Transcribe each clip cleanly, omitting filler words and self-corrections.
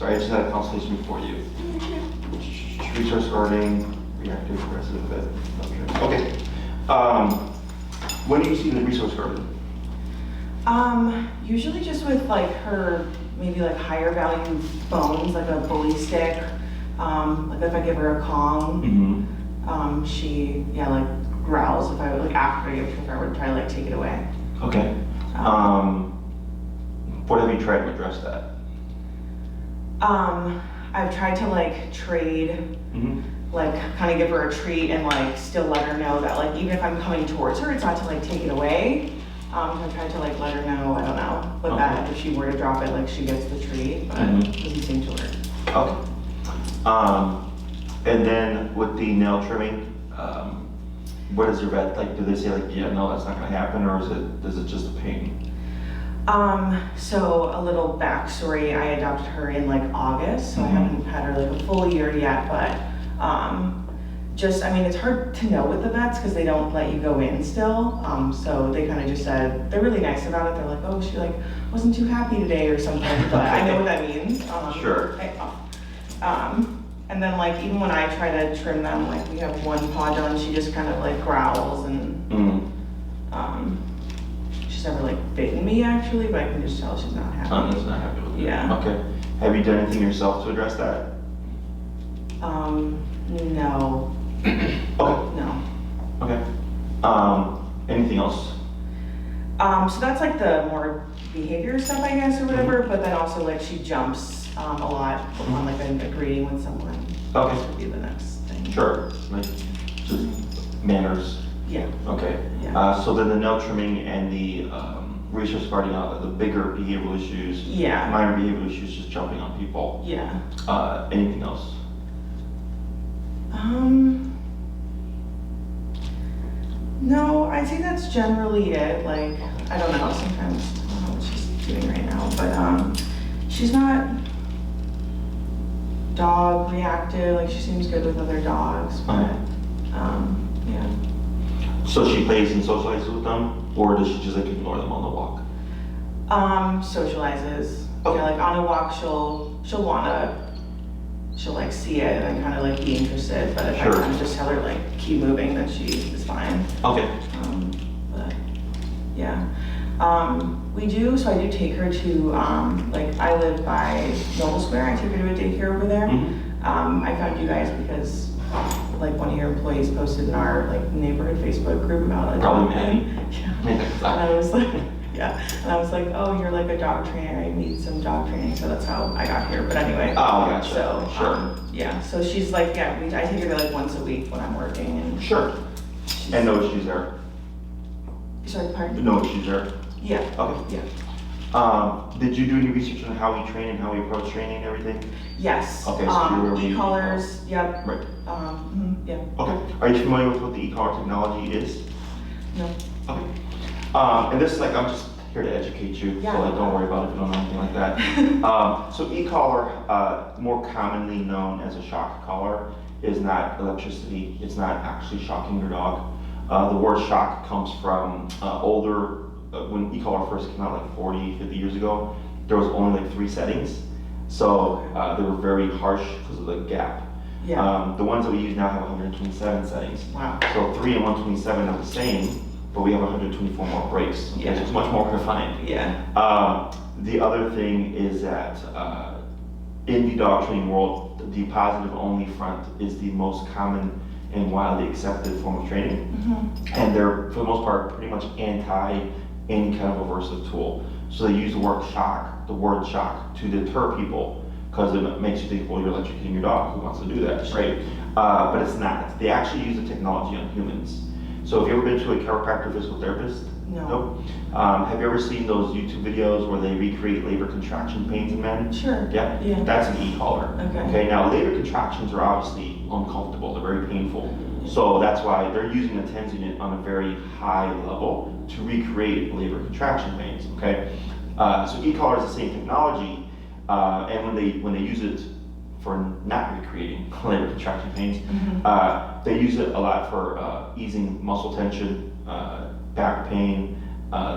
Sorry, I just had a consultation before you. Resource guarding, reactive, aggressive, okay. When do you see the resource guarding? Usually just with like her, maybe like higher value bones, like a bully stick. Like if I give her a Kong, she, like growls if I would, like after I give it to her, I would try to like take it away. Okay. What have you tried to address that? I've tried to like trade, like kind of give her a treat and like still let her know that like even if I'm coming towards her, it's not to like take it away. I tried to like let her know, I don't know, but that if she were to drop it, like she gets the treat, but it doesn't seem to work. Okay. And then with the nail trimming, what is your vet like? Do they say like, yeah, no, that's not going to happen, or is it just a pain? So a little backstory, I adopted her in like August, so I haven't had her like a full year yet, but just, I mean, it's hard to know with the vets because they don't let you go in still. So they kind of just said, they're really nice about it. They're like, oh, she like wasn't too happy today or something, but I know what that means. Sure. And then like, even when I try to trim them, like we have one paw done, she just kind of like growls and she's never like bitten me actually, but I can just tell she's not happy. She's not happy with it. Yeah. Okay. Have you done anything yourself to address that? No. Okay. No. Okay. Anything else? So that's like the more behavior stuff, I guess, or whatever, but then also like she jumps a lot on like a greeting with someone. Okay. This would be the next thing. Sure. Like just manners. Yeah. Okay. Yeah. So then the nail trimming and the resource guarding out the bigger behavioral issues. Yeah. Minor behavioral issues, just jumping on people. Yeah. Anything else? No, I think that's generally it. Like, I don't know, sometimes, I don't know what she's doing right now, but she's not dog reactive, like she seems good with other dogs, but yeah. So she plays and socializes with them, or does she just like ignore them on the walk? Socializes. Okay. Yeah, like on a walk, she'll like see it and then kind of like be interested, but if I kind of just tell her like keep moving, then she is fine. Okay. But yeah. We do, so I do take her to, like I live by Noble Square, I take her to a daycare over there. I found you guys because like one of your employees posted in our like neighborhood Facebook group about a dog thing. Yeah. And I was like, and I was like, oh, you're like a dog trainer, I need some dog training, so that's how I got here, but anyway. Oh, gotcha. So, sure. Yeah, so she's like, I take her there like once a week when I'm working and. Sure. And no issues there? Sorry, pardon? No issues there? Yeah. Okay. Yeah. Did you do any research on how we train and how we approach training and everything? Yes. Okay, so you're really. E-collars, yep. Right. Yeah. Okay. Are you familiar with what the e-collar technology is? No. Okay. And this is like, I'm just here to educate you, so like, don't worry about it if you don't know anything like that. So e-collar, more commonly known as a shock collar, is not electricity. It's not actually shocking your dog. The word shock comes from when e-collar first came out like 40, 50 years ago, there was only like 3 settings. So they were very harsh because of the gap. Yeah. The ones that we use now have 127 settings. Wow. So 3 and 127 are the same, but we have 124 more breaks. Okay? Yeah. So it's much more refined. Yeah. The other thing is that in the dog training world, the positive only front is the most common and widely accepted form of training. And they're, for the most part, pretty much anti any kind of aversive tool. So they use the word shock to deter people because it makes you think, well, you're electrocuting your dog. Who wants to do that, right? But it's not. They actually use the technology on humans. So have you ever been to a chiropractor or physical therapist? No. Nope. Have you ever seen those YouTube videos where they recreate labor contraction pains in men? Sure. Yeah? Yeah. That's an e-collar. Okay. Now labor contractions are obviously uncomfortable. They're very painful. So that's why they're using a TENS unit on a very high level to recreate labor contraction pains, okay? So e-collar is the same technology, and when they use it for not recreating labor contraction pains, they use it a lot for easing muscle tension, back pain.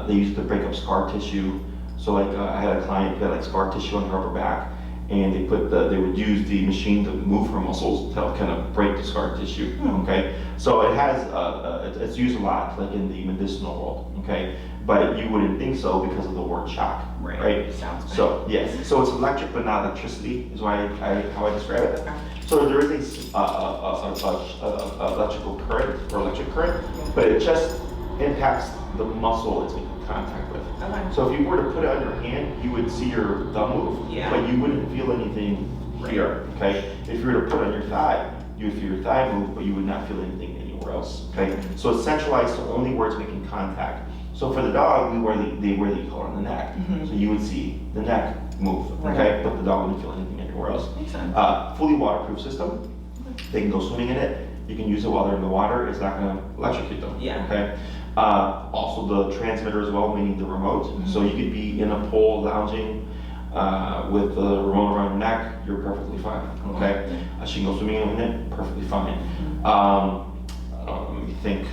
They use it to break up scar tissue. So like I had a client who had like scar tissue on her upper back, and they would use the machine to move her muscles to help kind of break the scar tissue. Okay, so it has it's used a lot, like in the medicinal world. Okay, but you wouldn't think so because of the word shock. Right. Sounds bad. So yes, so it's electric but not electricity is how I describe it. Okay. So there is a electrical current or electric current, but it just impacts the muscle it's making contact with. Okay. So if you were to put it on your hand, you would see your thumb move, Yeah. but you wouldn't feel anything here. Okay. If you were to put it on your thigh, you would feel your thigh move, but you would not feel anything anywhere else. Okay. So it's centralized to only where it's making contact. So for the dog, they wear the collar on the neck, so you would see the neck move. Okay, but the dog wouldn't feel anything anywhere else. Makes sense. Fully waterproof system. They can go swimming in it. You can use it while they're in the water. It's not going to electrocute them. Yeah. Okay. Also the transmitter as well, meaning the remote. So you could be in a pool lounging with the remote around your neck. You're perfectly fine. Okay. She can go swimming in it. Perfectly fine. Let me think.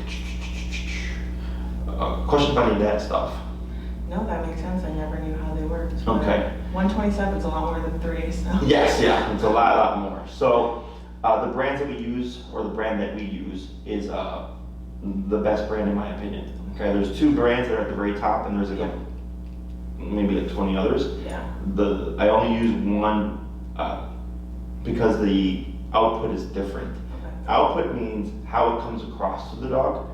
Question about any of that stuff? No, that makes sense. I never knew how they worked. Okay. 127 is a lot more than 3, so. Yes, yeah, it's a lot more. So the brands that we use, or the brand that we use, is the best brand in my opinion. Okay, there's 2 brands that are at the very top, and there's maybe like 20 others. Yeah. I only use one because the output is different. Okay. Output means how it comes across to the dog.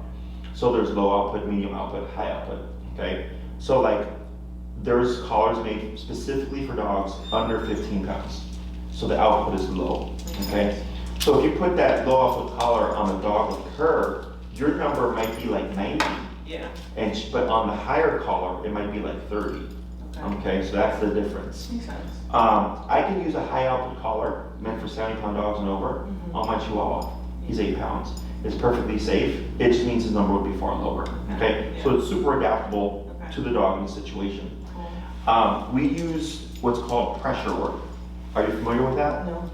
So there's low output, medium output, high output. Okay, so like there's collars made specifically for dogs under 15 pounds. So the output is low. Okay, so if you put that low output collar on a dog with her, your number might be like 90. Yeah. But on the higher collar, it might be like 30. Okay, so that's the difference. Makes sense. I can use a high output collar meant for 70-pound dogs and over on my Chihuahua. He's 8 pounds. It's perfectly safe. It just means his number would be far lower. Okay, so it's super adaptable to the dog in the situation. We use what's called pressure work. Are you familiar with that? No.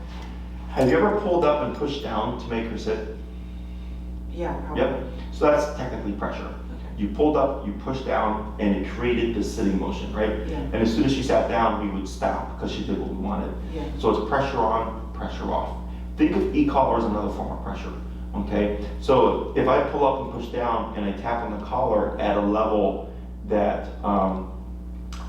Have you ever pulled up and pushed down to make her sit? Yeah, probably. Yep. So that's technically pressure. You pulled up, you pushed down, and it created this sitting motion, right? Yeah. And as soon as she sat down, we would stop because she did what we wanted. Yeah. So it's pressure on, pressure off. Think of e-collar as another form of pressure. Okay, so if I pull up and push down and I tap on the collar at a level that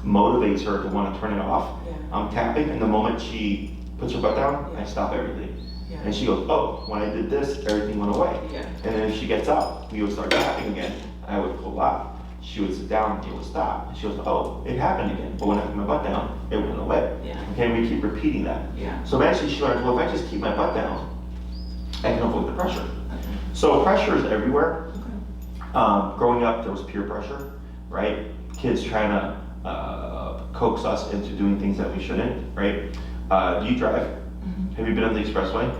motivates her to want to turn it off, I'm tapping, and the moment she puts her butt down, I stop everything. And she goes, oh, when I did this, everything went away. And then if she gets up, we would start tapping again. I would pull up, she would sit down, it would stop. And she goes, oh, it happened again. But when I put my butt down, it went away. Okay, and we keep repeating that. So eventually she learns, well, if I just keep my butt down, I can avoid the pressure. So pressure is everywhere. Growing up, there was peer pressure, right? Kids trying to coax us into doing things that we shouldn't, right? Do you drive? Have you been on the expressway?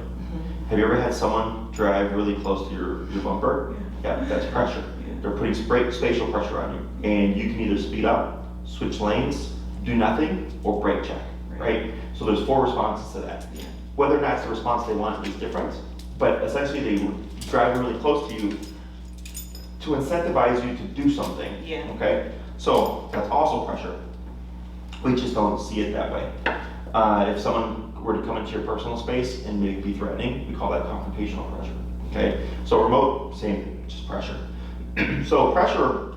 Have you ever had someone drive really close to your bumper? Yeah, that's pressure. They're putting spatial pressure on you. And you can either speed up, switch lanes, do nothing, or brake check, right? So there's 4 responses to that. Whether or not it's the response they want is different, but essentially they would drive really close to you to incentivize you to do something, okay? So that's also pressure. We just don't see it that way. If someone were to come into your personal space and maybe be threatening, we call that confrontational pressure, okay? So remote, same thing, just pressure. So pressure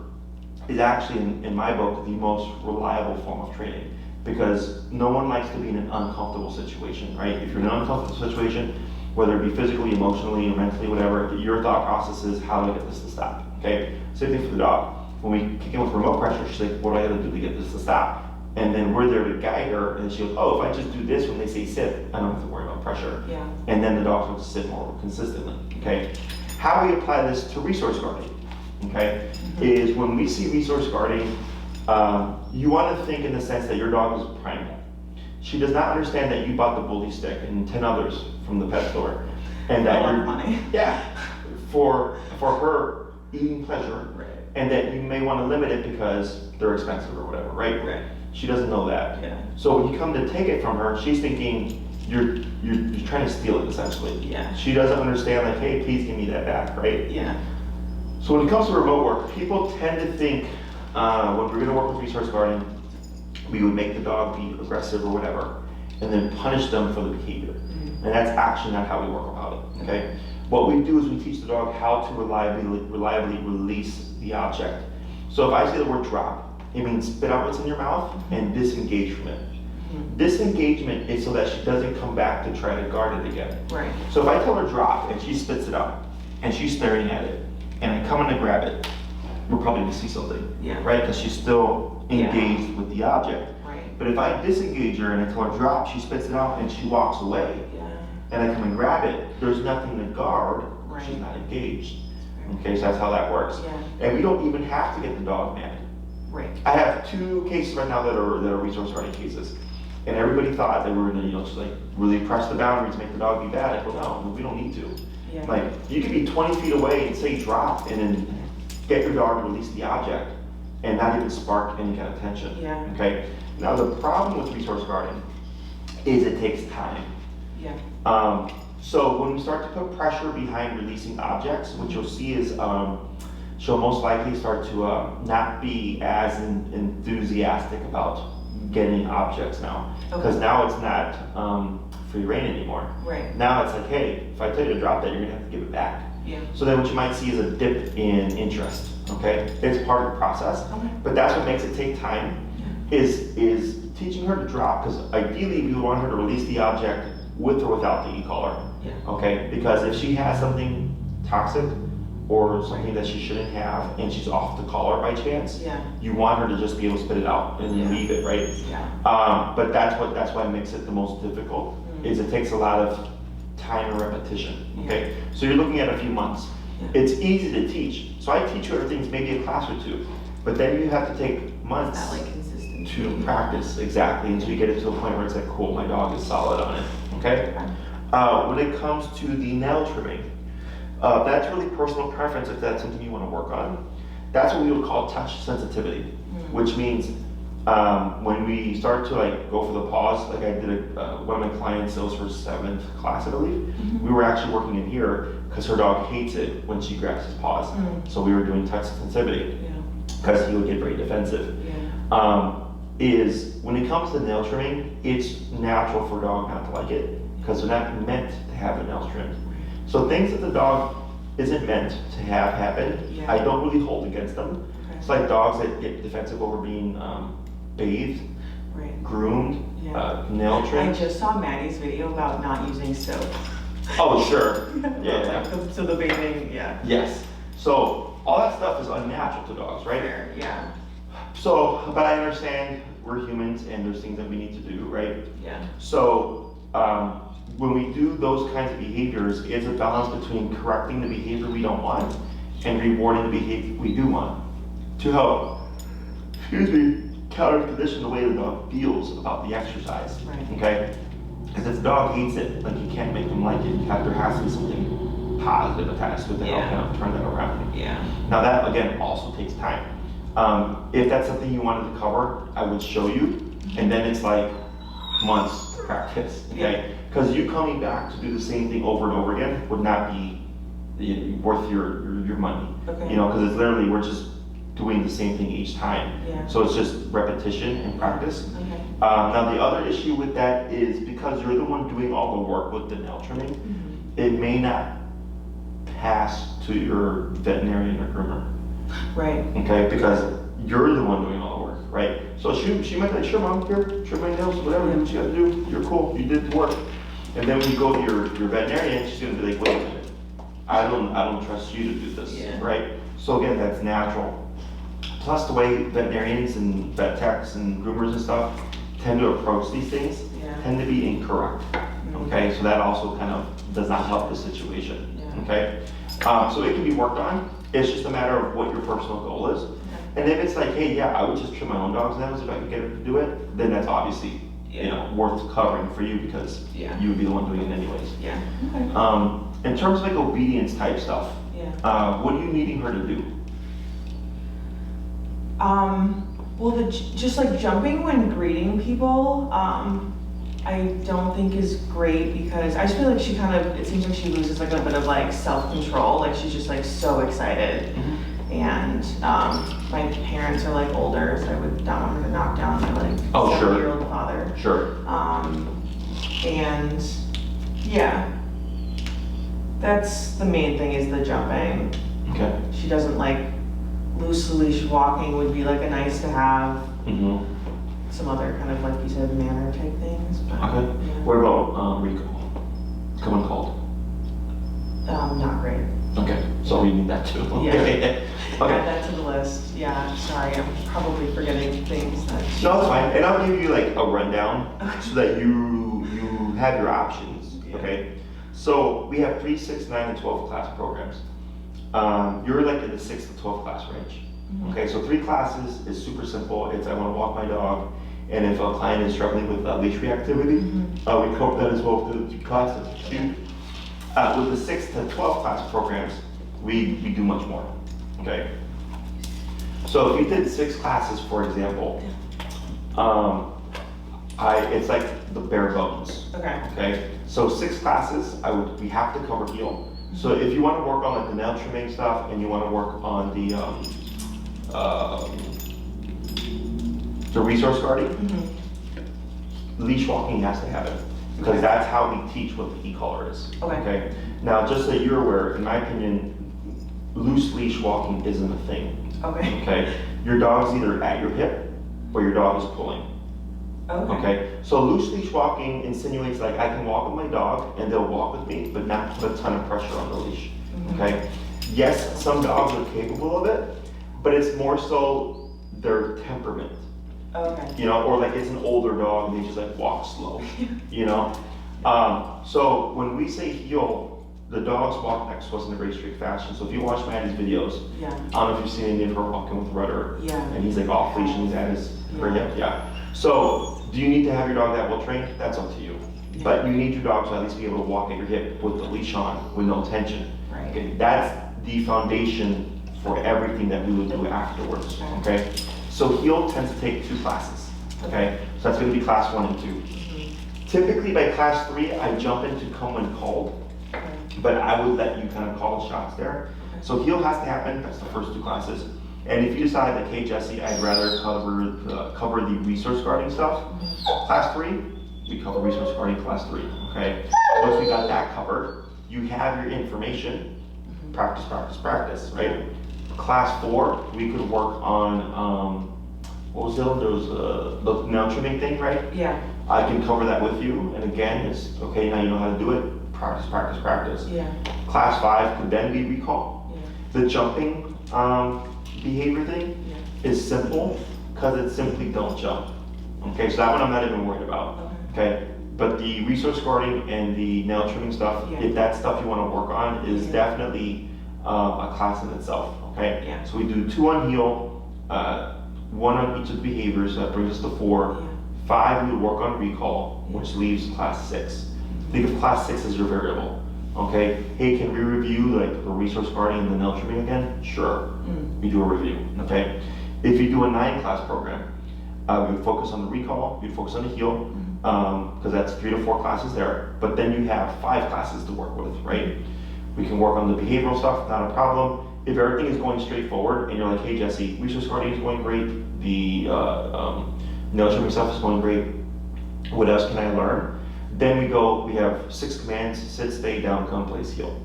is actually, in my book, the most reliable form of training because no one likes to be in an uncomfortable situation, right? If you're in an uncomfortable situation, whether it be physically, emotionally, or mentally, whatever, your thought process is, how do I get this to stop, okay? Same thing for the dog. When we kick in with remote pressure, she's like, what do I gotta do to get this to stop? And then we're there to guide her, and she goes, oh, if I just do this when they say sit, I don't have to worry about pressure. And then the dog will sit more consistently, okay? How we apply this to resource guarding, okay, is when we see resource guarding, you want to think in the sense that your dog is primal. She does not understand that you bought the bully stick and 10 others from the pet store, and that for her eating pleasure, and that you may want to limit it because they're expensive or whatever, right? She doesn't know that. So when you come to take it from her, she's thinking you're trying to steal it essentially. She doesn't understand like, hey, please give me that back, right? So when it comes to remote work, people tend to think when we're going to work with resource guarding, we would make the dog be aggressive or whatever. and then punish them for the behavior. And that's actually not how we work about it, okay? What we do is we teach the dog how to reliably release the object. So if I say the word drop, it means spit out what's in your mouth and disengage from it. Disengagement is so that she doesn't come back to try to guard it again. Right. So if I tell her drop and she spits it out and she's staring at it and I come in to grab it, we're probably gonna see something, right? Because she's still engaged with the object. Right. But if I disengage her and I tell her drop, she spits it out and she walks away, and I come and grab it, there's nothing to guard, she's not engaged. Okay, so that's how that works. And we don't even have to get the dog mad. Right. I have 2 cases right now that are resource guarding cases. And everybody thought that we were gonna, just like really press the boundaries, make the dog be bad. Like, well, no, we don't need to. Like, you could be 20 feet away and say drop, and then get your dog to release the object, and not even spark any kind of tension. Okay. Now the problem with resource guarding is it takes time. So when we start to put pressure behind releasing objects, what you'll see is she'll most likely start to not be as enthusiastic about getting objects now. Because now it's not free reign anymore. Now it's like, hey, if I tell you to drop that, you're gonna have to give it back. So then what you might see is a dip in interest, okay? It's part of the process, but that's what makes it take time, is teaching her to drop, because ideally we want her to release the object with or without the e-collar, okay? Because if she has something toxic or something that she shouldn't have and she's off the collar by chance, you want her to just be able to spit it out and leave it, right? But that's why it makes it the most difficult, is it takes a lot of time and repetition, okay? So you're looking at a few months. It's easy to teach. So I teach you everything, maybe a class or 2, but then you have to take months to practice, exactly, until you get it to a point where it's like, cool, my dog is solid on it, okay? When it comes to the nail trimming, that's really personal preference if that's something you want to work on. That's what we would call touch sensitivity, which means when we start to like go for the paws, like I did one of my clients, it was her 7th class, I believe. We were actually working in here because her dog hates it when she grabs his paws. So we were doing touch sensitivity because he would get very defensive. Is when it comes to nail trimming, it's natural for a dog not to like it because they're not meant to have their nails trimmed. So things that the dog isn't meant to have happen, I don't really hold against them. It's like dogs that get defensive over being bathed, groomed, nail trimmed. I just saw Maddie's video about not using soap. Oh, sure. So the bathing, Yes. So all that stuff is unnatural to dogs, right? Yeah. So, but I understand we're humans and there's things that we need to do, right? So when we do those kinds of behaviors, it's a balance between correcting the behavior we don't want and rewarding the behavior we do want to help, counter condition the way the dog feels about the exercise, okay? Because if the dog hates it, like you can't make them like it. There has to be something positive attached to it to help kind of turn that around. Now that, again, also takes time. If that's something you wanted to cover, I would show you, and then it's like months to practice, okay? Because you coming back to do the same thing over and over again would not be worth your money, you know, because it's literally, we're just doing the same thing each time. So it's just repetition and practice. Now the other issue with that is because you're the one doing all the work with the nail trimming, it may not pass to your veterinarian or groomer. Okay, because you're the one doing all the work, right? So she might be like, sure mom, here, trim my nails, whatever, do what you gotta do, you're cool, you did the work. And then when you go to your veterinarian, she's gonna be like, wait a minute, I don't trust you to do this, right? So again, that's natural. Plus the way veterinarians and vet techs and groomers and stuff tend to approach these things tend to be incorrect, okay? So that also kind of does not help the situation, okay? So it can be worked on. It's just a matter of what your personal goal is. And if it's like, hey, I would just trim my own dog's nails if I could get her to do it, then that's obviously you know, worth covering for you because you would be the one doing it anyways. In terms of like obedience type stuff, what are you needing her to do? Well, just like jumping when greeting people, I don't think is great because I just feel like she kind of, it seems like she loses like a bit of like self-control. Like she's just like so excited. And my parents are like older, so I would not want her to knock down my like 7-year-old father. And yeah, that's the main thing is the jumping. Okay. She doesn't like loose leash walking would be like a nice to have. Mm-hmm. Some other kind of, like you said, manner type things. But, Okay. yeah. What about recall? Come uncalled. Not great. Okay, so we need that too. Yeah. Okay. Add that to the list. Yeah, sorry, I'm probably forgetting things that. No, it's fine. And I'll give you like a rundown so that you have your options. Yeah. Okay. So we have 3, 6, 9, and 12 class programs. You're like in the 6 to 12 class range. Mhm. Okay, so 3 classes is super simple. It's I want to walk my dog, and if a client is struggling with leash reactivity, we cover that as well with the 3 classes. With the 6 to 12 class programs, we do much more. Okay. So if you did 6 classes, for example, it's like the bare bones. Okay. Okay. So 6 classes, we have to cover heel. So if you want to work on like the nail trimming stuff, and you want to work on the resource guarding, leash walking has to happen because that's how we teach what the e-collar is. Okay. Now, just so you're aware, in my opinion, loose leash walking isn't a thing. Okay. Okay. Your dog's either at your hip or your dog is pulling. Okay. Okay. So loose leash walking insinuates like I can walk with my dog and they'll walk with me, but not put a ton of pressure on the leash. Okay. Yes, some dogs are capable of it, but it's more so their temperament. Okay. You know, or like it's an older dog and they just like walk slow. You know. So when we say heel, the dogs walk next to us in a very strict fashion. So if you watch Maddie's videos, Yeah. I don't know if you've seen any of her walking with Rudder, Yeah. and he's like off leash and he's at her hip. Yeah. So do you need to have your dog that well trained? That's up to you. Yeah. But you need your dog to at least be able to walk at your hip with the leash on, with no tension. Right. Okay, that's the foundation for everything that we would do afterwards. Okay. So heel tends to take 2 classes. Okay. So that's going to be class 1 and 2. Typically by class 3, I jump into come when called, but I would let you kind of call the shots there. So heel has to happen. That's the first 2 classes. And if you decide that, hey Jesse, I'd rather cover the resource guarding stuff, class 3, we cover resource guarding class 3. Okay. Once we got that covered, you have your information. Practice, practice, practice. Right. Class 4, we could work on what was the other? There was the nail trimming thing, right? Yeah. I can cover that with you. And again, it's okay. Now you know how to do it. Practice, practice, practice. Yeah. Class 5 could then be recall. Yeah. The jumping behavior thing is simple because it's simply don't jump. Okay, so that one I'm not even worried about. Okay, but the resource guarding and the nail trimming stuff, if that's stuff you want to work on, is definitely a class in itself. Okay, Yeah. so we do 2 on heel, 1 on each of the behaviors. So that brings us to 4. 5 we would work on recall, which leaves class 6. Think of class 6 as your variable. Okay, hey, can we review like the resource guarding and the nail trimming again? Sure, we do a review. Okay, if you do a 9 class program, we would focus on the recall, we'd focus on the heel, because that's 3 to 4 classes there. But then you have 5 classes to work with, right? We can work on the behavioral stuff, not a problem. If everything is going straight forward and you're like, hey Jesse, resource guarding is going great, the nail trimming stuff is going great, what else can I learn? Then we have 6 commands: sit, stay, down, come, place, heel.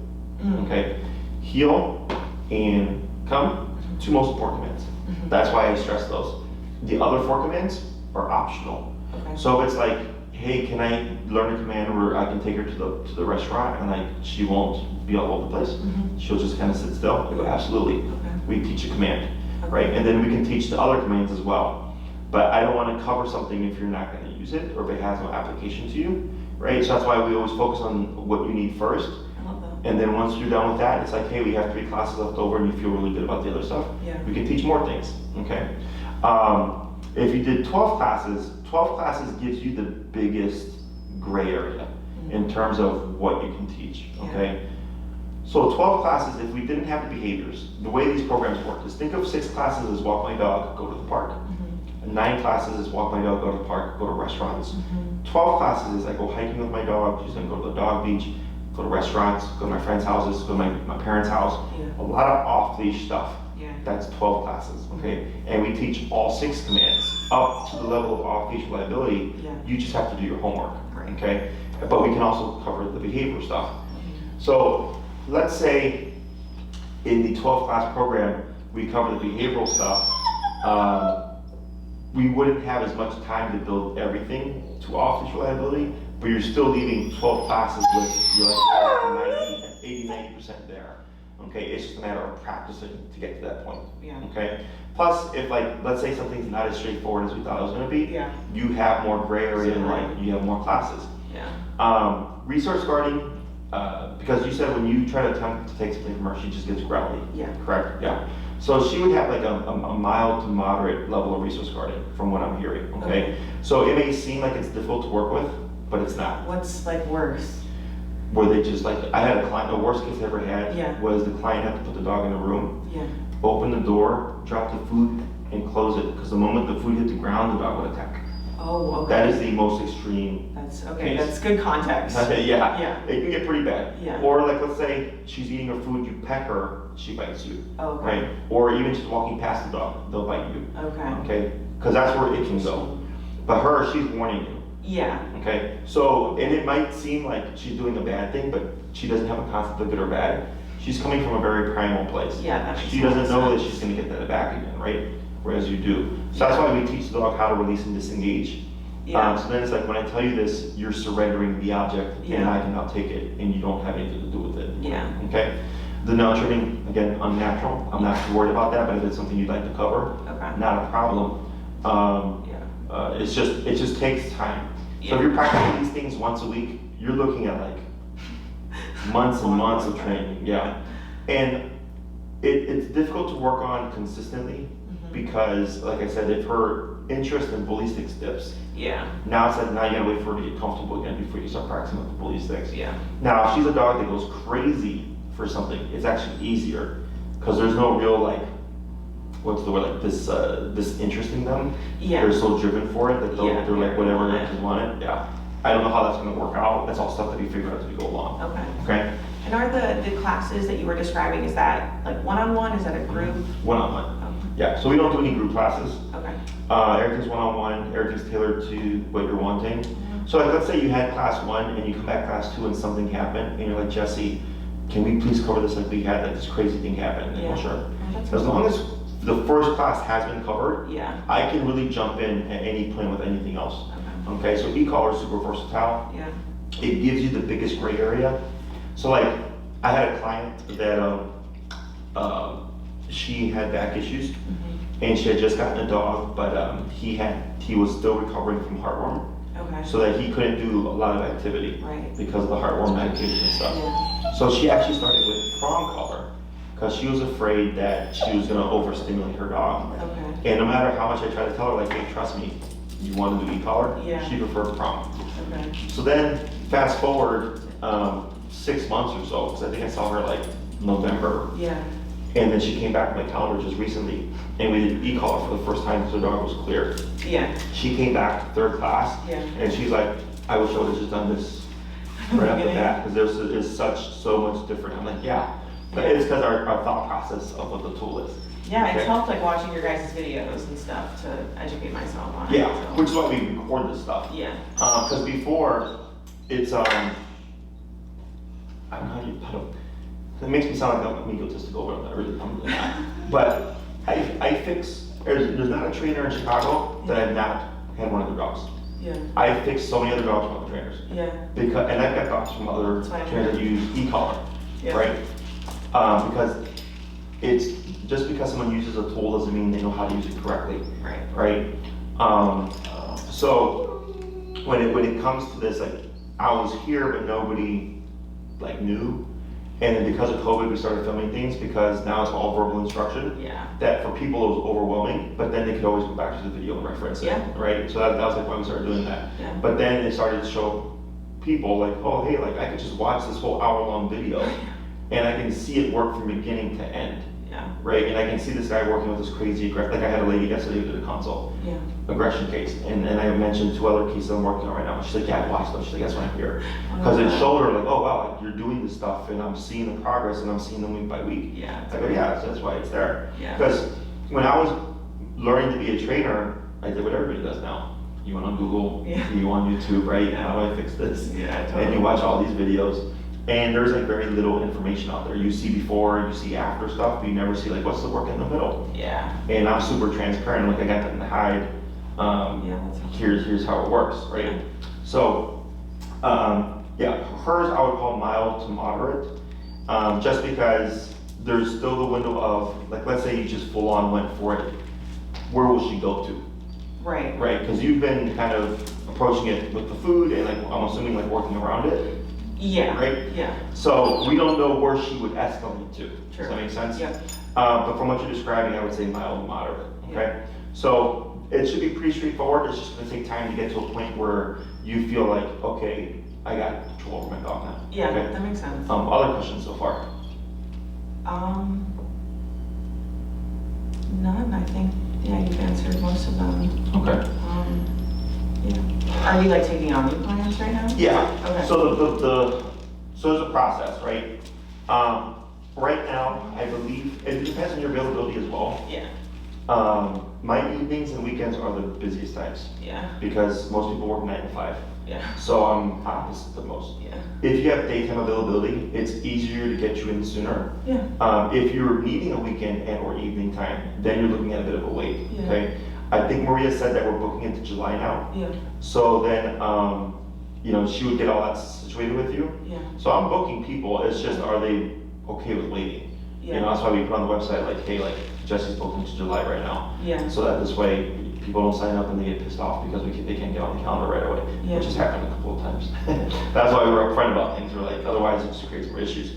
Okay, heel and come, 2 most important commands. That's why I stress those. The other 4 commands are optional. Okay. So if it's like, hey, can I learn a command where I can take her to the restaurant and like she won't be all over the place? She'll just kind of sit still. I go, absolutely. We teach a command, right? And then we can teach the other commands as well. But I don't want to cover something if you're not going to use it or if it has no application to you, right? So that's why we always focus on what you need first. I love that. And then once you're done with that, it's like, hey, we have 3 classes left over and you feel really good about the other stuff. Yeah. We can teach more things, okay? If you did 12 classes gives you the biggest gray area in terms of what you can teach, okay? So 12 classes, if we didn't have the behaviors, the way these programs work is think of 6 classes as walk my dog, go to the park. 9 classes is walk my dog, go to the park, go to restaurants. 12 classes is I go hiking with my dog, she's gonna go to the dog beach, go to restaurants, go to my friends' houses, go to my parents' house. A lot of off-leash stuff. That's 12 classes, okay? And we teach all 6 commands. up to the level of off-leash reliability, Yeah. you just have to do your homework, Right. okay? But we can also cover the behavior stuff. So let's say in the 12 class program, we cover the behavioral stuff. We wouldn't have as much time to build everything to off-leash reliability, but you're still leaving 12 classes with, you're like 80-90% there. Okay, it's just a matter of practicing to get to that point. Yeah. Okay. Plus, if like, let's say something's not as straightforward as we thought it was going to be, Yeah. you have more gray area and Right. like you have more classes. Yeah. Resource guarding, because you said when you try to attempt to take something from her, she just gets growly. Yeah. Correct. Yeah. So she would have like a mild to moderate level of resource guarding, from what I'm hearing. Okay. So it may seem like it's difficult to work with, but it's not. What's like worse? Where they just like, I had a client, the worst case I ever had Yeah. was the client had to put the dog in a room, Yeah. open the door, drop the food, and close it, because the moment the food hit the ground, the dog would attack. Oh, okay. That is the most extreme. That's okay. case. That's good context. Yeah. Yeah. It can get pretty bad. Yeah. Or like, let's say she's eating her food, you peck her, she bites you, Okay. right? Or even just walking past the dog, they'll bite you, Okay. okay? Because that's where it can go. But her, she's warning you. Yeah. Okay, so, and it might seem like she's doing a bad thing, but she doesn't have a concept of good or bad. She's coming from a very primal place. Yeah, that makes She doesn't sense. know that she's gonna get that back again, right? Whereas you do. So that's why we teach the dog how to release and disengage. Yeah. So then it's like, when I tell you this, you're surrendering the object, and Yeah. I can now take it, and you don't have anything to do with it. Yeah. Okay? The no trimming, again, unnatural. I'm not too worried about that, but if it's something you'd like to cover, Okay. not a problem. Yeah. It just takes time. So if you're practicing these things once a week, you're looking at like months and months of training, yeah. And it's difficult to work on consistently because, like I said, if her interest in bully sticks dips, Yeah. now it's like, now you gotta wait for her to get comfortable again before you start practicing with the bully sticks. Yeah. Now, if she's a dog that goes crazy for something, it's actually easier because there's no real like, what's the word, like this interest in them. Yeah. They're so driven for it that Yeah. they're like, whatever they just want it. Yeah. I don't know how that's gonna work out. That's all stuff that we figure out as we go along. Okay. Okay? And are the classes that you were describing, is that like one-on-one? Is that a group? One-on-one. Oh, Yeah, so we don't do any group classes. okay. Everything's one-on-one, everything's tailored to what you're wanting. So like, let's say you had class 1 and you come back class 2 and something happened and you're like, Jesse, can we please cover this, like we had like this crazy thing happen? And Yeah. sure. Oh, that's As long as the first class has been covered, Yeah. I can really jump in at any point with anything else. Okay. Okay, so e-collar is super versatile. Yeah. It gives you the biggest gray area. So like, I had a client that she had back issues and she had just gotten a dog, but he was still recovering from heartworm, Okay. so that he couldn't do a lot of activity Right. because of the heartworm medication and stuff. Yeah. So she actually started with prong collar because she was afraid that she was gonna overstimulate her dog. Okay. And no matter how much I tried to tell her, like, hey, trust me, you want to do e-collar? Yeah. She preferred prong. Okay. So then, fast forward 6 months or so, because I think I saw her like November, Yeah. and then she came back to my calendar just recently, and we did e-collar for the first time because her dog was clear. Yeah. She came back 3rd class, Yeah. and she's like, I wish I would have just done this right after that, because there's so much different. I'm like, yeah, but it's because our thought process of what the tool is. Yeah, it's Okay. helped like watching your guys' videos and stuff to educate myself on it. Yeah, so. which is why we record this stuff. Yeah. Because before, it's, I don't know how you put it. It makes me sound like I'm egotistical, but I'm really not. But I fix, there's not a trainer in Chicago that I've not had one of their dogs. Yeah. I fix so many other dogs from other trainers. Yeah. Because, and I've got dogs from other That's fine. trainers that use e-collar, Yeah. right? Because it's, just because someone uses a tool doesn't mean they know how to use it correctly, Right. right? So when it comes to this, like, I was here, but nobody like knew. And then because of COVID, we started filming things because now it's all verbal instruction. Yeah. That for people it was overwhelming, but then they could always go back to the video and reference it, Yeah. right? So that was like why we started doing that. Yeah. But then it started to show people like, oh, hey, like I could just watch this whole hour-long video and I can see it work from beginning to end, Yeah. right? And I can see this guy working with this crazy aggressive, like I had a lady yesterday who did a consult, Yeah. aggression case, and I mentioned 2 other cases I'm working on right now. She's like, yeah, I watched them. She's like, that's why I'm here. Because it showed her like, oh wow, like, you're doing this stuff and I'm seeing the progress and I'm seeing them week by week. Yeah. I go, yeah, so that's why it's there. Yeah. Because when I was learning to be a trainer, I did what everybody does now. You went on Google, Yeah. you on YouTube, right? Yeah. How do I fix this? Yeah, totally. And you watch all these videos, and there's like very little information out there. You see before, you see after stuff, but you never see like what's the work in the middle. Yeah. And I'm super transparent. Like I got nothing to hide. Here's how it works, right? Yeah. So, yeah, hers I would call mild to moderate, just because there's still the window of like, let's say you just full on went for it. Where will she go to? Right. Right, because you've been kind of approaching it with the food and like I'm assuming like working around it. Yeah. Right? Yeah. So we don't know where she would escalate to. Sure. Does that make sense? Yeah. But from what you're describing, I would say mild to moderate. Okay. Yeah. So it should be pretty straightforward. It's just going to take time to get to a point where you feel like, okay, I got control over my dog now. Yeah, Okay? that makes sense. Other questions so far? None. I think you've answered most of them. Okay. Yeah. Are you like taking on new clients right now? Yeah. Okay. So so there's a process, right? Right now, I believe it depends on your availability as well. Yeah. My evenings and weekends are the busiest times Yeah. because most people work 9 to 5. Yeah. So I'm opposite the most. Yeah. If you have daytime availability, it's easier to get you in sooner. Yeah. If you're needing a weekend and or evening time, then you're looking at a bit of a wait. Yeah. Okay. I think Maria said that we're booking into July now. Yeah. So then, she would get all that situated with you. Yeah. So I'm booking people. It's just, are they okay with waiting? Yeah. That's why we put on the website like, hey, like Jesse's booked into July right now. Yeah. So that this way people don't sign up and they get pissed off because they can't get on the calendar right away, Yeah. which has happened a couple of times. That's why we're upfront about things. We're like, otherwise it just creates more issues.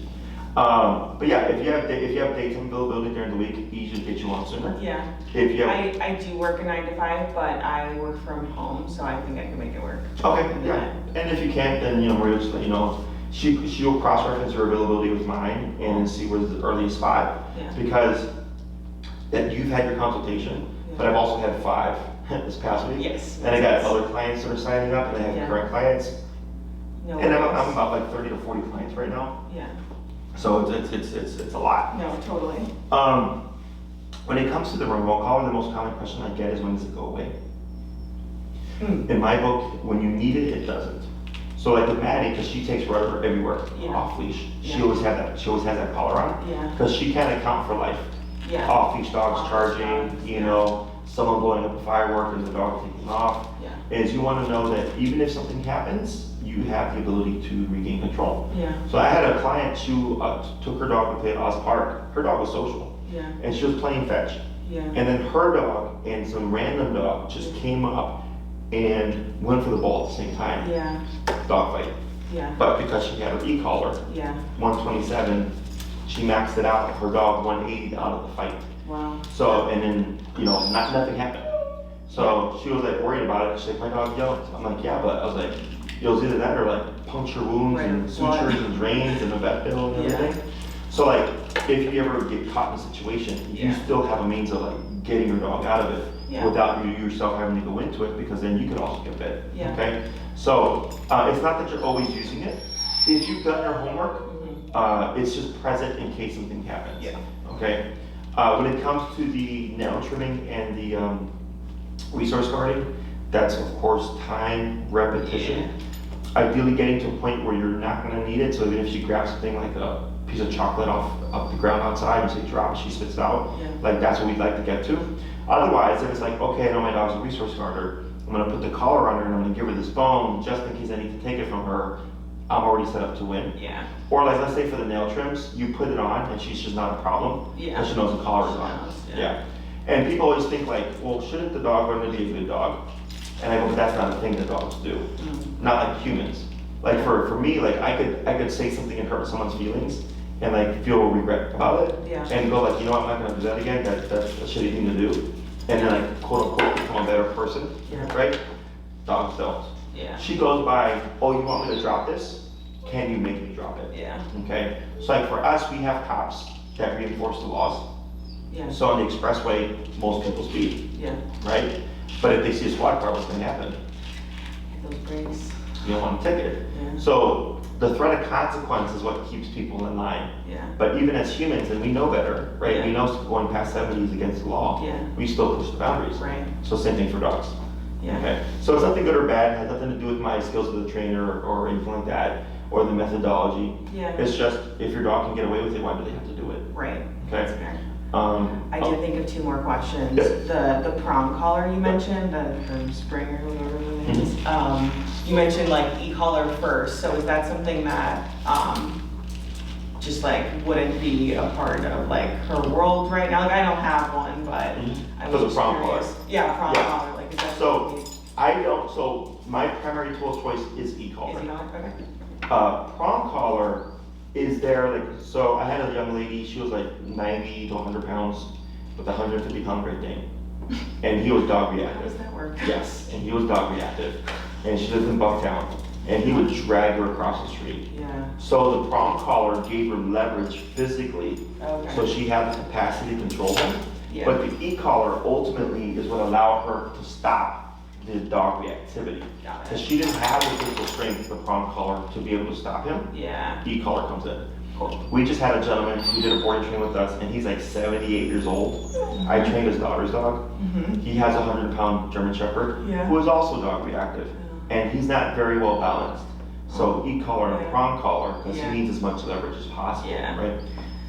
But yeah, if you have daytime availability during the week, easier to get you on sooner. Yeah. If you have, I do work a 9 to 5, but I work from home, so I think I can make it work. okay, yeah. And if you can't, then Maria will just let you know. She'll cross-reference her availability with mine and see where's the earliest spot. Yeah. Because that you've had your consultation, but I've also had 5 this past week. Yes. And I got other clients that are signing up, and I have Yeah. current clients. No And I'm worries. about like 30 to 40 clients right now. Yeah. So it's a lot. No, totally. When it comes to the remote call, the most common question I get is when does it go away? In my book, when you need it, it doesn't. So like with Maddie, because she takes her everywhere Yeah. off leash, she Yeah. always has that collar on. Yeah. Because she can't account for life. Yeah. Off leash dogs Off-leash charging, dogs, someone blowing up a firework and the dog taking off. Yeah. Is you want to know that even if something happens, you have the ability to regain control. Yeah. So I had a client who took her dog to play at Oz Park. Her dog was social, Yeah. and she was playing fetch. Yeah. And then her dog and some random dog just came up and went for the ball at the same time. Yeah. Dog fight. Yeah. But because she had her e-collar, Yeah. 127, she maxed it out. Her dog 180 out of the fight. Wow. So, and then, nothing happened. So she was like worried about it. She's like, my dog yelled. I'm like, yeah, but I was like, it was either that or like puncture wounds Right. and sutures and drains and a vet bill and Yeah. everything. So like, if you ever get caught in a situation, you Yeah. still have a means of like getting your dog out of it Yeah. without you yourself having to go into it, because then you could also get bit. Yeah. Okay. So it's not that you're always using it. If you've done your homework, it's just present in case something happens. Yeah. Okay. When it comes to the nail trimming and the resource guarding, that's of course time, repetition. Ideally getting to a point where you're not going to need it. So even if she grabs something like a piece of chocolate off the ground outside and say drop it, she spits it out. Yeah. Like that's what we'd like to get to. Otherwise, if it's like, okay, I know my dog's a resource guarder, I'm going to put the collar on her and I'm going to give her this bone just in case I need to take it from her. I'm already set up to win. Yeah. Or like, let's say for the nail trims, you put it on and she's just not a problem. Yeah. Because she knows the collar is on. She knows, yeah. Yeah. And people always think like, well, shouldn't the dog learn to be a good dog? And I go, but that's not a thing that dogs do. Not like humans. Like for me, like I could say something and hurt someone's feelings and like feel regret about it. Yeah. And go like, you know what, I'm not gonna do that again. That's a shitty thing to do. And then like quote unquote become a better person. Yeah. Right? Dogs don't. Yeah. She goes by, oh, you want me to drop this? Can you make me drop it? Yeah. Okay. So like for us, we have cops that reinforce the laws. Yeah. So on the expressway, most people speed, Yeah. right? But if they see a squad car, what's gonna happen? Those brakes. You don't want a ticket. Yeah. So the threat of consequence is what keeps people in line. Yeah. But even as humans, and we know better, right? Yeah. We know going past 70 is against the law. Yeah. We still push the boundaries. Right. So same thing for dogs. Yeah. Okay. So it's nothing good or bad. It has nothing to do with my skills as a trainer or anything like that, or the methodology. Yeah. It's just if your dog can get away with it, why do they have to do it? Right. Okay. That's fair. I oh, did think of two more questions. Yeah. The prom collar you mentioned, the Springer, whatever it is. You mentioned like e-collar first. So is that something that just like wouldn't be a part of like her world right now? Like I don't have one, but I For was the just prom curious. collar? Yeah, prom Yeah. collar. Like is that So something I don't. So my primary tool of choice is e-collar. is it not? Okay. Prom collar is there like, so I had a young lady, she was like 90 to 100 pounds with a 150 pound Great Dane. And he was dog How does reactive. that work? Yes, and he was dog reactive. And she lived in Bucktown. And he would drag her across the street. Yeah. So the prom collar gave her leverage physically, Okay. so she had the capacity to control him. Yeah. But the e-collar ultimately is what allowed her to stop the dog reactivity. Got Because it. she didn't have the physical strength, the prom collar, to be able to stop him. Yeah. E-collar comes in. Cool. We just had a gentleman who did a boarding training with us, and he's like 78 years old. I trained his daughter's dog. Mm-hmm. He has a 100-pound German Shepherd, Yeah. who is also dog reactive, and he's not very well balanced. So e-collar and Yeah. prom collar, because Yeah. he needs as much leverage as possible, Yeah. right?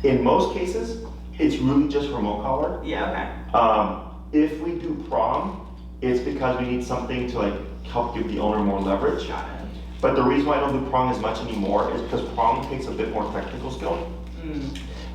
In most cases, it's really just remote collar. Yeah. Okay. If we do prom, it's because we need something to like help give the owner more leverage. Got it. But the reason why I don't do prong as much anymore is because prong takes a bit more technical skill,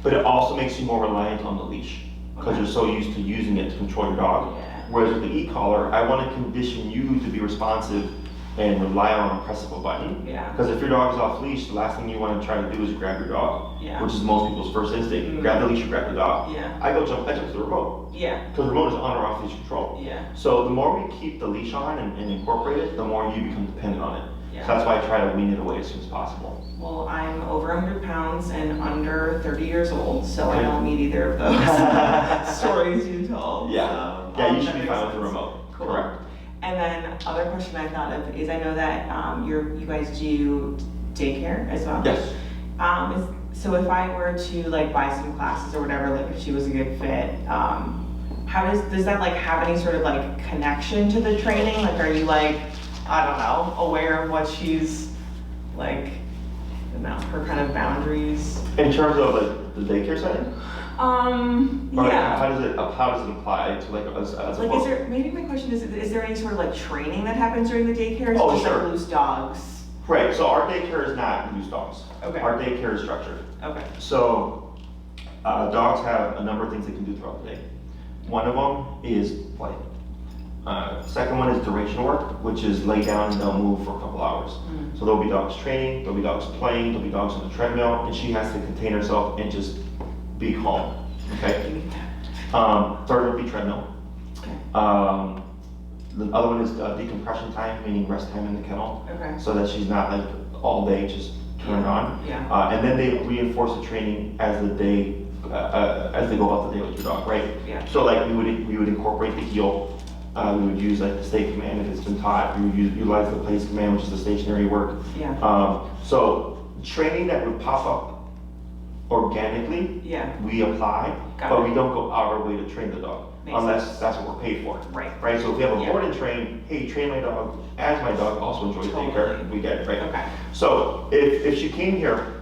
but it also makes you more reliant on the leash because you're so used to using it to control your dog. Yeah. Whereas with the e-collar, I want to condition you to be responsive and rely on a press of a button. Yeah. Because if your dog is off leash, the last thing you want to try to do is grab your dog, Yeah. which is most people's first instinct. Grab the leash or grab the dog. Yeah. I jump to the remote Yeah. because the remote is on or off leash control. Yeah. So the more we keep the leash on and incorporate it, the more you become dependent on it. Yeah. So that's why I try to wean it away as soon as possible. Well, I'm over 100 pounds and under 30 years old, so I Okay. don't need either of those stories you told. Yeah. So, Yeah, you should that be makes fine with the sense. remote. Cool. Correct. And then other question I thought of is I know that you guys do daycare as well. Yes. So if I were to like buy some classes or whatever, like if she was a good fit, how does that like have any sort of like connection to the training? Like are you like, I don't know, aware of what she's like, her kind of boundaries? In terms of like the daycare setting? Or Yeah. how does it apply to like as a Like, is there, maybe my question is there any sort of like training that happens during the daycare? Or is it Oh, just sure. like loose dogs? Right, so our daycare is not loose dogs. Okay. Our daycare is structured. Okay. So dogs have a number of things they can do throughout the day. One of them is play. Second one is duration work, which is lay down and they'll move for a couple hours. So there'll be dogs training, there'll be dogs playing, there'll be dogs on the treadmill, and she has to contain herself and just be calm. Okay. Third would be treadmill. Okay. The other one is decompression time, meaning rest time in the kennel, Okay. so that she's not like all day just turned on. Yeah. And then they reinforce the training as the day, as they go about the day with your dog, right? Yeah. So like we would incorporate the heel. We would use like the stay command if it's been taught. We would utilize the place command, which is the stationary work. Yeah. So training that would pop up organically, Yeah. we apply, Got but it. we don't go out our way to train the dog, Makes unless that's what we're paid for. Right. Right, so if we have a Yeah. board and train, hey, train my dog as my dog also enjoys Totally. daycare, we get it, right? Okay. So if she came here,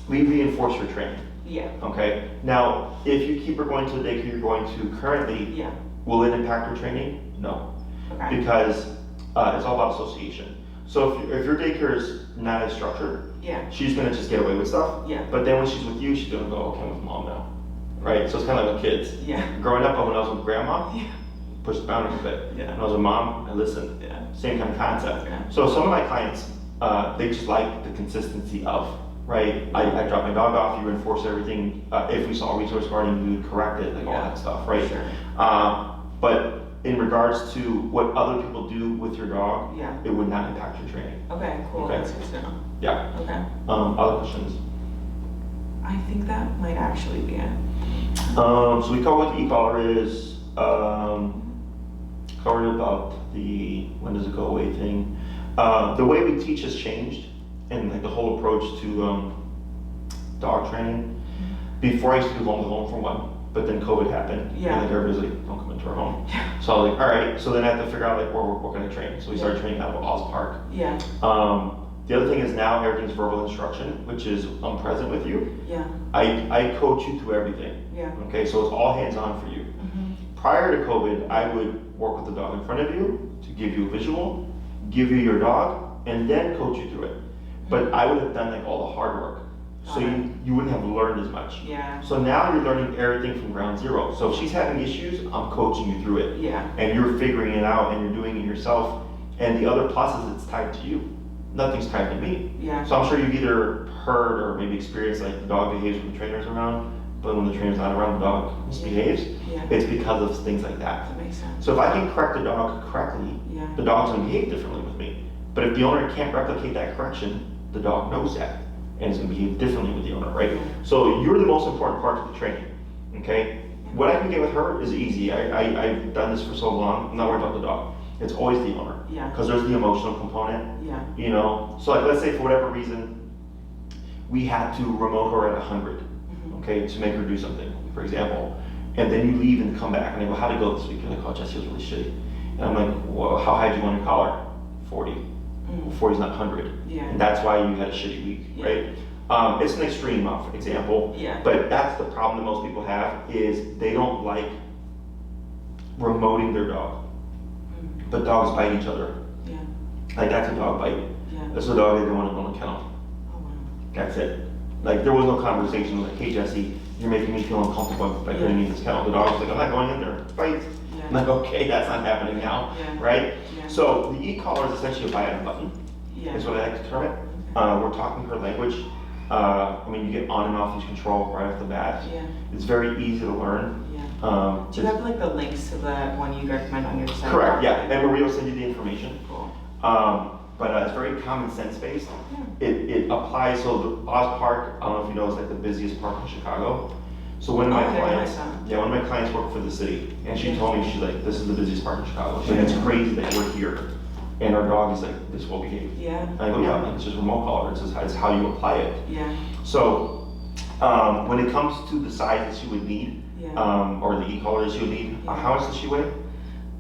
we reinforce her training, Yeah. okay? Now, if you keep her going to the daycare you're going to currently, Yeah. will it impact her training? No, Okay. because it's all about association. So if your daycare is not as structured, Yeah. she's gonna just get away with stuff. Yeah. But then when she's with you, she's gonna go, okay, I'm with mom now, right? So it's kind of like with kids. Yeah. Growing up, when I was with grandma, Yeah. pushed the boundaries a bit. Yeah. When I was with mom, I listened. Yeah. Same kind of concept. Yeah. So some of my clients, they just like the consistency of, right? I drop my dog off, you reinforce everything. If we saw a resource guarding, we would correct it, like all Yeah. that stuff, right? Sure. But in regards to what other people do with your dog, Yeah. it would not impact your training. Okay, cool. Okay. That's good to know. Yeah. Okay. Other questions? I think that might actually be it. So we covered what the e-collar is, covered about the when does it go away thing. The way we teach has changed, and like the whole approach to dog training. Before I used to do home to home for one, but then COVID happened, and like everybody's like, don't come into our home. So I was like, all right. So then I had to figure out like where we're going to train. So we started training out of Oz Park. Yeah. The other thing is now everything's verbal instruction, which is I'm present with you. Yeah. I coach you through everything. Yeah. Okay, so it's all hands on for you. Prior to COVID, I would work with the dog in front of you to give you a visual, give you your dog, and then coach you through it. But I would have done like all the hard work. So you wouldn't have learned as much. Yeah. So now you're learning everything from ground zero. So if she's having issues, I'm coaching you through it. Yeah. And you're figuring it out and you're doing it yourself. And the other plus is it's tied to you. Nothing's tied to me. Yeah. So I'm sure you've either heard or maybe experienced like the dog behaves when the trainer's around, but when the trainer's not around, the dog misbehaves. Yeah. It's because of things like that. That makes sense. So if I can correct the dog correctly, the dog's gonna behave differently with me. But if the owner can't replicate that correction, the dog knows that and is gonna behave differently with the owner, right? So you're the most important part of the training, okay? What I can get with her is easy. I've done this for so long, I'm not worried about the dog. It's always the owner. Yeah. Because there's the emotional component. Yeah. You know, so like let's say for whatever reason, we had to remote her at 100, okay, to make her do something, for example. And then you leave and come back and they go, how'd it go this week? And they go, oh, Jesse was really shitty. And I'm like, well, how high did you want your collar? 40. 40 is not 100. Yeah. And that's why you had a shitty week, right? It's an extreme example, but that's the problem that most people have is they don't like remoting their dog. But dogs bite each other. Yeah. Like that's a dog bite. Yeah. That's a dog they don't want to go in the kennel. Oh, wow. That's it. Like there was no conversation like, hey Jesse, you're making me feel uncomfortable by putting me in this kennel. The dog was like, I'm not going in there. Bite. I'm like, okay, that's not happening now, right? So the e-collar is essentially a bite on a button. That's what I like to term it. We're talking her language. I mean, you get on and off each control right off the bat. It's very easy to learn. Do you have like the links to the one you recommend on your site? Correct, yeah, and Maria will send you the information. Cool. But it's very common sense based. It applies, so the Oz Park, I don't know if you know, is like the busiest park in Chicago. So one of my clients worked for the city, and she told me, she's like, this is the busiest park in Chicago. She's like, it's crazy that we're here, and our dog is like, this will behave. And I go, yeah, it's just remote collar, it's how you apply it. So when it comes to the size that she would need, or the e-collar that she would need, how much does she weigh?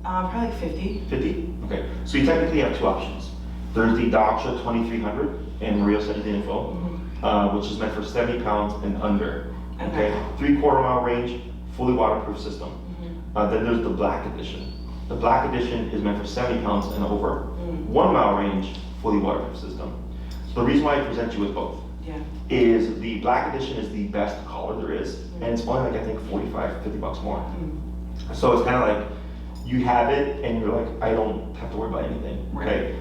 Probably like 50. 50? Okay, so you technically have two options. There's the Daksha 2300, and Maria sent you the info, which is meant for 70 pounds and under. Okay, 3/4 mile range, fully waterproof system. Then there's the Black Edition. The Black Edition is meant for 70 pounds and over. 1 mile range, fully waterproof system. So the reason why I present you with both is the Black Edition is the best collar there is, and it's only like I think 45, 50 bucks more. So it's kind of like you have it and you're like, I don't have to worry about anything. Okay,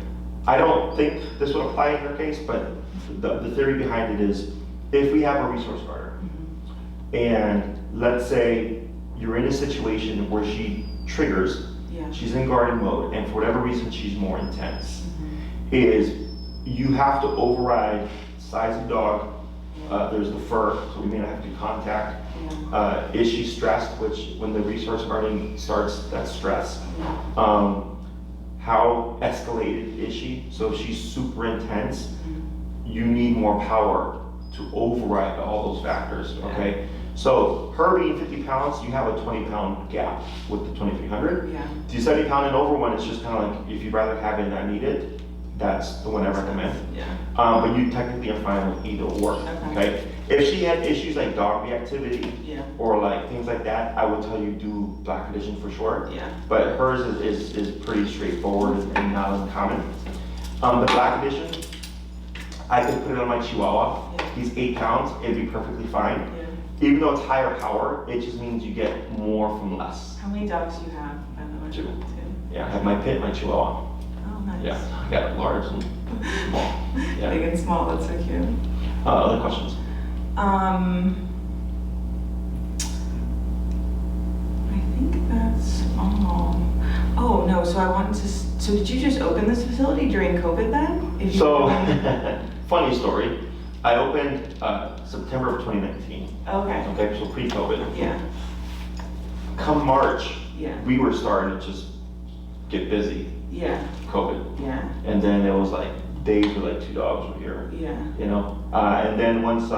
I don't think this would apply in your case, but the theory behind it is if we have a resource guarder and let's say you're in a situation where she triggers, she's in guarding mode, and for whatever reason she's more intense, is you have to override size of dog. There's the fur, so we may not have to do contact. Is she stressed, which when the resource guarding starts, that's stress. How escalated is she? So if she's super intense, you need more power to override all those factors, okay? So her being 50 pounds, you have a 20-pound gap with the 2300. The 70 pound and over one, it's just kind of like, if you'd rather have it and not need it, that's the one I recommend. But you technically are fine with either or, okay? If she had issues like dog reactivity or like things like that, I would tell you do Black Edition for sure. But hers is pretty straightforward and not uncommon. The Black Edition, I could put it on my Chihuahua. He's 8 pounds, it'd be perfectly fine. Even though it's higher power, it just means you get more from less. How many dogs do you have, by the way? 2. Yeah, I have my Pit and my Chihuahua. Oh, nice. Yeah, I got large and small. Big and small, that's so cute. Other questions? I think that's all. Oh, no, so I wanted to, so did you just open this facility during COVID then? So, funny story. I opened September of 2019. Okay, so pre-COVID. Come March, we were starting to just get busy, Yeah, COVID. yeah, And then it was like days where like 2 dogs were here, yeah. you know? And then once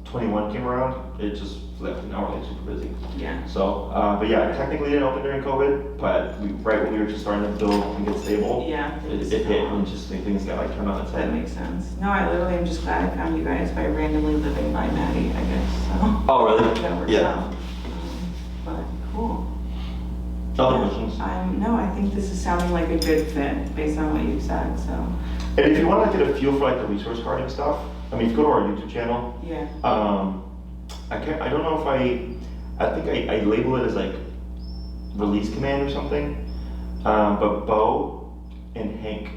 21 came around, it just flipped and now we're like super busy. Yeah. So, but yeah, technically didn't open during COVID, but right when we were just starting to build and get stable, Yeah. it hit and just things got like turned on its That head. makes sense. No, I literally am just glad I found you guys by randomly living by Maddie, I guess, so. Oh, really? That works Yeah. out. But, cool. Other questions? No, I think this is sounding like a good fit based on what you said, so, And if you want to get a feel for like the resource carding stuff, I mean, if you go to our YouTube channel, yeah. I don't know if I think I label it as like release command or something, but Bo and Hank,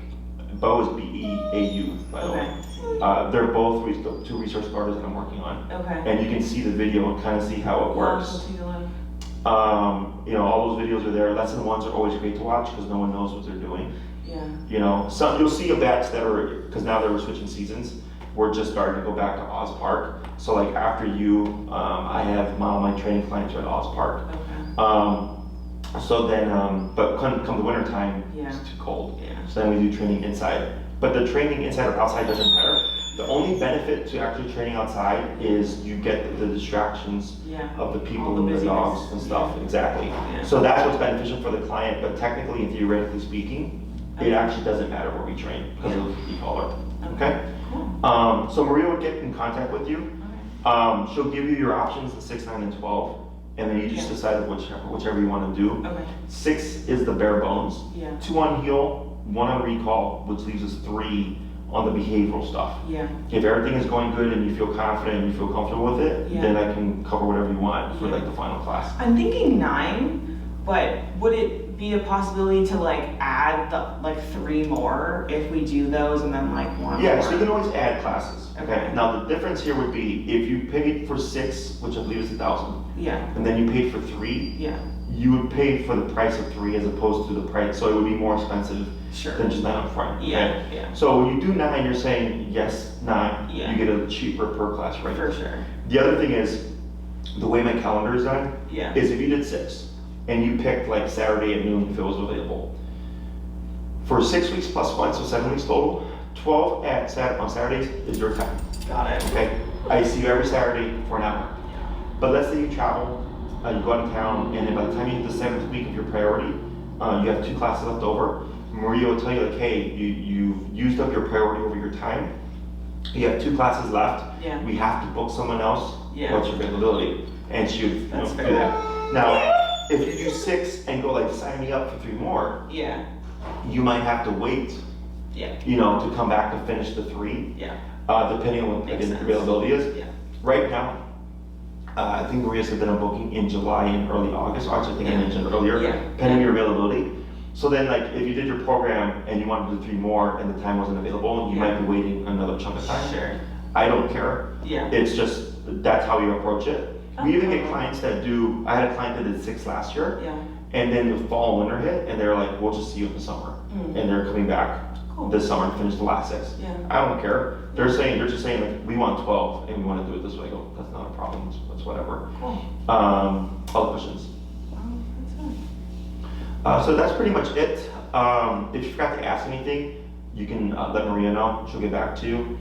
Bo is B-E-A-U, by the way. They're both two resource carders that I'm working on. Okay. And you can see the video and kind of see how it works. We'll take a look. You know, all those videos are there. Lesson ones are always great to watch because no one knows what they're doing. Yeah. You know, some you'll see a batch that are, because now they were switching seasons, we're just starting to go back to Oz Park. So like after you, I have all my training clients are at Oz Park. Okay. So then, but come the winter time, Yeah. it's too cold. Yeah. So then we do training inside. But the training inside or outside doesn't matter. The only benefit to actually training outside is you get the distractions Yeah. of the All people the and the busyness. dogs and stuff. Yeah. Exactly. Yeah. So that's what's beneficial for the client, but technically and theoretically speaking, it actually doesn't matter where we train because of the e-collar. Okay? Cool. So Maria would get in contact with you. Okay. She'll give you your options, the 6, 9, and 12, and then you just Yeah. decide whichever you want to do. Okay. 6 is the bare bones. Yeah. 2 on heel, 1 on recall, which leaves us 3 on the behavioral stuff. Yeah. If everything is going good and you feel confident and you feel comfortable with it, Yeah. then I can cover whatever you want for Yeah. like the final class. I'm thinking 9, but would it be a possibility to like add the, like 3 more if we do those and then like 1 Yeah, more? so you can always add classes. Okay. Now the difference here would be if you paid for 6, which I believe is 1,000, Yeah. and then you paid for 3, Yeah. you would pay for the price of 3 as opposed to the price, so it would be more expensive Sure. than just 9 up front. Yeah. Okay? Yeah. So when you do 9, you're saying yes, 9, Yeah. you get a cheaper per class rate. For sure. The other thing is, the way my calendar is done, Yeah. is if you did 6 and you picked like Saturday at noon if it was available. For 6 weeks plus 1, so 7 weeks total, 12 on Saturdays is your time. Got it. Okay? I see you every Saturday for an hour. But let's say you travel, you go out of town, and then by the time you hit the 7th week of your priority, you have 2 classes left over. Maria will tell you like, hey, you've used up your priority over your time. You have 2 classes left. Yeah. We have to book someone else. Yeah. What's your availability? And she would That's do fair. that. Now, if you do 6 and go like sign me up for 3 more, Yeah. you might have to wait, Yeah. you know, to come back to finish the 3, Yeah. depending on what Makes the sense. availability is. Yeah. Right now, I think Maria said that I'm booking in July and early August. Actually, I think I Yeah. mentioned earlier, Yeah. pending your availability. So then, like, if you did your program and you wanted to do 3 more and the time wasn't available, you Yeah. might be waiting another chunk of time. Sure. I don't care. Yeah. It's just, that's how you approach it. We even get Okay. clients that do, I had a client that did 6 last year, Yeah. and then the fall and winter hit, and they're like, we'll just see you in the summer. Mm. And they're coming back Cool. this summer and finish the last 6. Yeah. I don't care. They're just saying like, we want 12 and we want to do it this way. I go, that's not a problem, that's whatever. Cool. Other questions? That's it. So that's pretty much it. If you forgot to ask anything, you can let Maria know. She'll get back to you.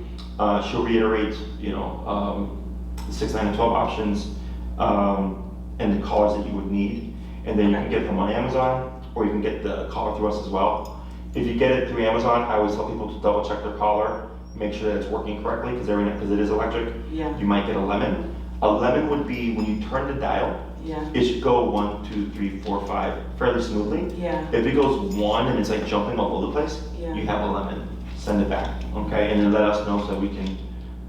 She'll reiterate, you know, the 6, 9, and 12 options and the collars that you would need. And then you can get them on Amazon, or you can get the collar through us as well. If you get it through Amazon, I always tell people to double check their collar, make sure that it's working correctly, because it is electric. Yeah. You might get a lemon. A lemon would be when you turn the dial, Yeah. it should go 1, 2, 3, 4, 5 fairly smoothly. Yeah. If it goes 1 and it's like jumping all over the place, Yeah. you have a lemon. Send it back, okay? And then let us know so that we can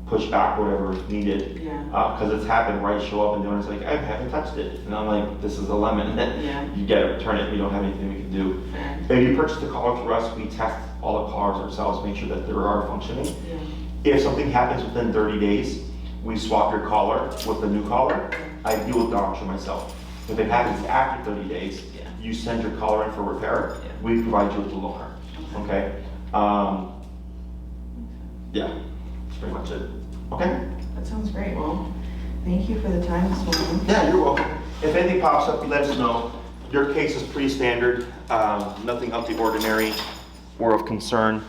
push back whatever is needed. Yeah. Because it's happened, right? Show up and the owner's like, I haven't touched it. And I'm like, this is a lemon. Yeah. You get it, return it, we don't have anything we can do. Fair. If you purchase the collar through us, we test all the collars ourselves, make sure that they are functioning. Yeah. If something happens within 30 days, we swap your collar with the new collar. I deal with doctor myself. If it happens after 30 days, Yeah. you send your collar in for repair. Yeah. We provide you with the loaner. Okay? Yeah, that's pretty much it. Okay? That sounds great. Well, thank you for the time this morning. Yeah, you're welcome. If anything pops up, let us know. Your case is pretty standard. Nothing out of the ordinary or of concern.